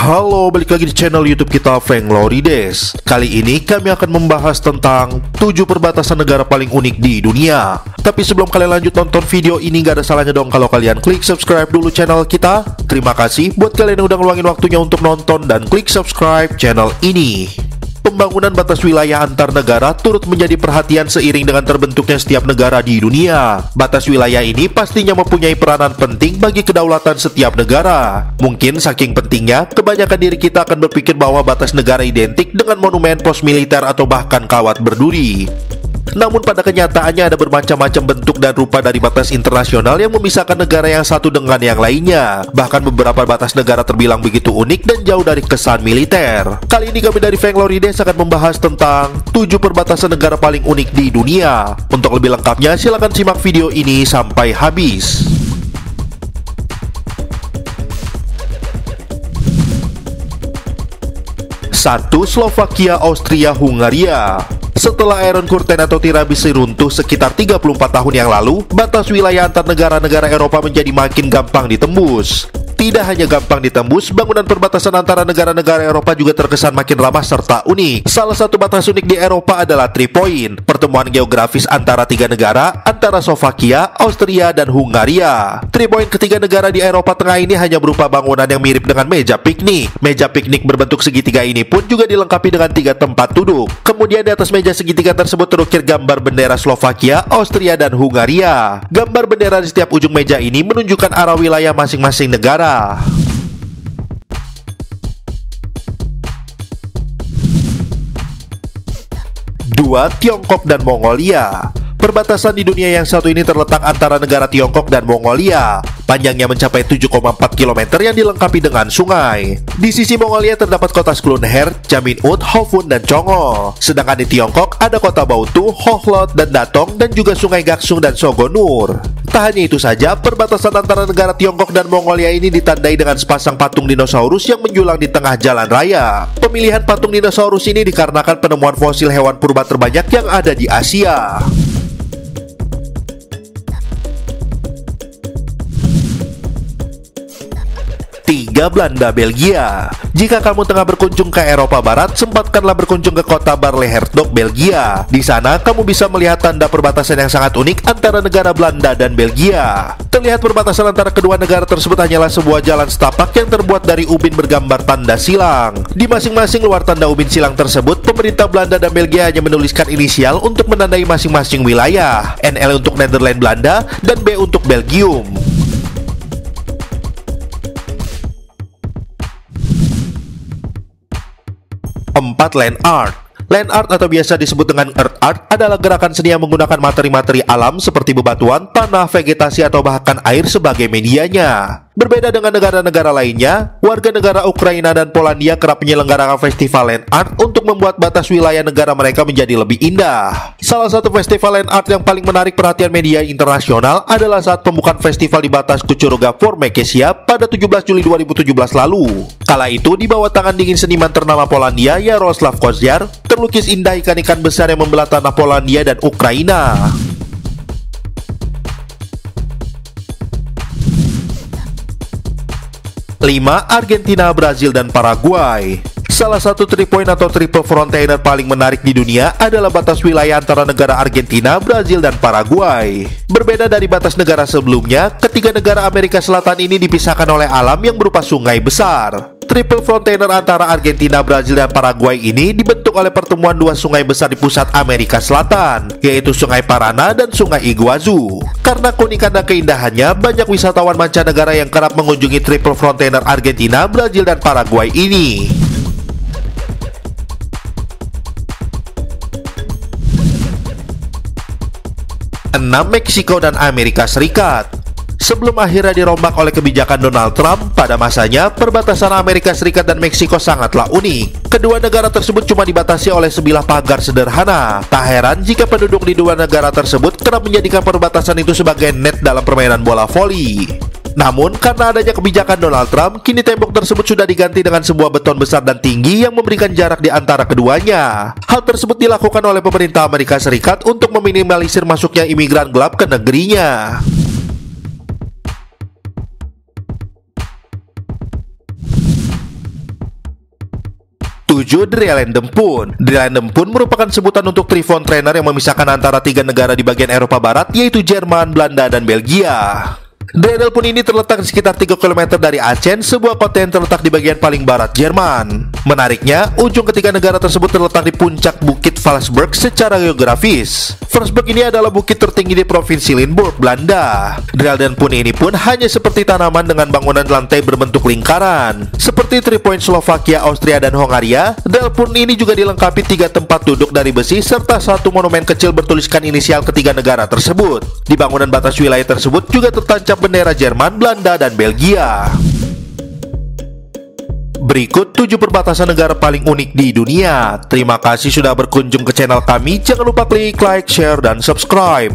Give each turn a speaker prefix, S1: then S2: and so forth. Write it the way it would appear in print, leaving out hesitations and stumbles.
S1: Halo, balik lagi di channel YouTube kita, Frank Lorides. Kali ini kami akan membahas tentang 7 perbatasan negara paling unik di dunia. Tapi sebelum kalian lanjut nonton video ini, gak ada salahnya dong kalau kalian klik subscribe dulu channel kita. Terima kasih buat kalian yang udah ngeluangin waktunya untuk nonton dan klik subscribe channel ini. Pembangunan batas wilayah antar negara turut menjadi perhatian seiring dengan terbentuknya setiap negara di dunia. Batas wilayah ini pastinya mempunyai peranan penting bagi kedaulatan setiap negara. Mungkin saking pentingnya, kebanyakan diri kita akan berpikir bahwa batas negara identik dengan monumen, pos militer, atau bahkan kawat berduri. Namun pada kenyataannya ada bermacam-macam bentuk dan rupa dari batas internasional yang memisahkan negara yang satu dengan yang lainnya. Bahkan beberapa batas negara terbilang begitu unik dan jauh dari kesan militer. Kali ini kami dari Frank Lorides akan membahas tentang 7 perbatasan negara paling unik di dunia. Untuk lebih lengkapnya silahkan simak video ini sampai habis. 1. Slovakia, Austria, Hungaria. Setelah Iron Curtain atau tiramisu runtuh sekitar 34 tahun yang lalu, batas wilayah antar negara-negara Eropa menjadi makin gampang ditembus. Tidak hanya gampang ditembus, bangunan perbatasan antara negara-negara Eropa juga terkesan makin ramah serta unik. Salah satu batas unik di Eropa adalah 3 Point, pertemuan geografis antara 3 negara, antara Slovakia, Austria, dan Hungaria. 3 Point ketiga negara di Eropa Tengah ini hanya berupa bangunan yang mirip dengan meja piknik. Meja piknik berbentuk segitiga ini pun juga dilengkapi dengan 3 tempat duduk. Kemudian di atas meja segitiga tersebut terukir gambar bendera Slovakia, Austria, dan Hungaria. Gambar bendera di setiap ujung meja ini menunjukkan arah wilayah masing-masing negara. 2. Tiongkok dan Mongolia. Perbatasan di dunia yang satu ini terletak antara negara Tiongkok dan Mongolia. Panjangnya mencapai 7,4 km yang dilengkapi dengan sungai. Di sisi Mongolia terdapat kota Sklunher, Jaminut, Hofun, dan Chongo. Sedangkan di Tiongkok ada kota Bautu, Hohlot, dan Datong, dan juga sungai Gaksung dan Sogonur. Tak hanya itu saja, perbatasan antara negara Tiongkok dan Mongolia ini ditandai dengan sepasang patung dinosaurus yang menjulang di tengah jalan raya. Pemilihan patung dinosaurus ini dikarenakan penemuan fosil hewan purba terbanyak yang ada di Asia. 3. Belanda, Belgia. Jika kamu tengah berkunjung ke Eropa Barat, sempatkanlah berkunjung ke kota Barle-Hertog, Belgia. Di sana, kamu bisa melihat tanda perbatasan yang sangat unik antara negara Belanda dan Belgia. Terlihat perbatasan antara kedua negara tersebut hanyalah sebuah jalan setapak yang terbuat dari ubin bergambar tanda silang. Di masing-masing luar tanda ubin silang tersebut, pemerintah Belanda dan Belgia hanya menuliskan inisial untuk menandai masing-masing wilayah. NL untuk Nederland Belanda dan B untuk Belgium. 4. Land art. Land art atau biasa disebut dengan earth art adalah gerakan seni yang menggunakan materi-materi alam seperti bebatuan, tanah, vegetasi, atau bahkan air sebagai medianya. Berbeda dengan negara-negara lainnya, warga negara Ukraina dan Polandia kerap menyelenggarakan festival land art untuk membuat batas wilayah negara mereka menjadi lebih indah. Salah satu festival land art yang paling menarik perhatian media internasional adalah saat pembukaan festival di batas Kucuruga Formekesia pada 17 Juli 2017 lalu. Kala itu, di bawah tangan dingin seniman ternama Polandia, Jaroslav Koziar, terlukis indah ikan-ikan besar yang membelah tanah Polandia dan Ukraina. 5. Argentina, Brazil, dan Paraguay. Salah satu 3 point atau triple frontier paling menarik di dunia adalah batas wilayah antara negara Argentina, Brazil, dan Paraguay. Berbeda dari batas negara sebelumnya, ketiga negara Amerika Selatan ini dipisahkan oleh alam yang berupa sungai besar. Triple frontier antara Argentina, Brazil, dan Paraguay ini dibentuk oleh pertemuan 2 sungai besar di pusat Amerika Selatan, yaitu Sungai Paraná dan Sungai Iguazu. Karena keunikan dan keindahannya, banyak wisatawan mancanegara yang kerap mengunjungi triple frontier Argentina, Brazil, dan Paraguay ini. 6. Meksiko dan Amerika Serikat. Sebelum akhirnya dirombak oleh kebijakan Donald Trump, pada masanya perbatasan Amerika Serikat dan Meksiko sangatlah unik. Kedua negara tersebut cuma dibatasi oleh sebilah pagar sederhana. Tak heran jika penduduk di dua negara tersebut kerap menjadikan perbatasan itu sebagai net dalam permainan bola voli. Namun, karena adanya kebijakan Donald Trump, kini tembok tersebut sudah diganti dengan sebuah beton besar dan tinggi yang memberikan jarak di antara keduanya. Hal tersebut dilakukan oleh pemerintah Amerika Serikat untuk meminimalisir masuknya imigran gelap ke negerinya. 7. Drielandenpunt. Drielandenpunt merupakan sebutan untuk Trifon Trainer yang memisahkan antara 3 negara di bagian Eropa Barat, yaitu Jerman, Belanda, dan Belgia. Drielandenpunt ini terletak di sekitar 3 km dari Aachen, sebuah kota yang terletak di bagian paling barat Jerman. Menariknya, ujung ketiga negara tersebut terletak di puncak bukit Valsburg secara geografis. Valsburg ini adalah bukit tertinggi di provinsi Limburg, Belanda. Drielandenpunt ini pun hanya seperti tanaman dengan bangunan lantai berbentuk lingkaran. Seperti 3 Point Slovakia, Austria, dan Hongaria, Drielandenpunt ini juga dilengkapi 3 tempat duduk dari besi serta 1 monumen kecil bertuliskan inisial ketiga negara tersebut. Di bangunan batas wilayah tersebut juga tertancap bendera Jerman, Belanda, dan Belgia. Berikut 7 perbatasan negara paling unik di dunia. Terima kasih sudah berkunjung ke channel kami. Jangan lupa klik like, share, dan subscribe.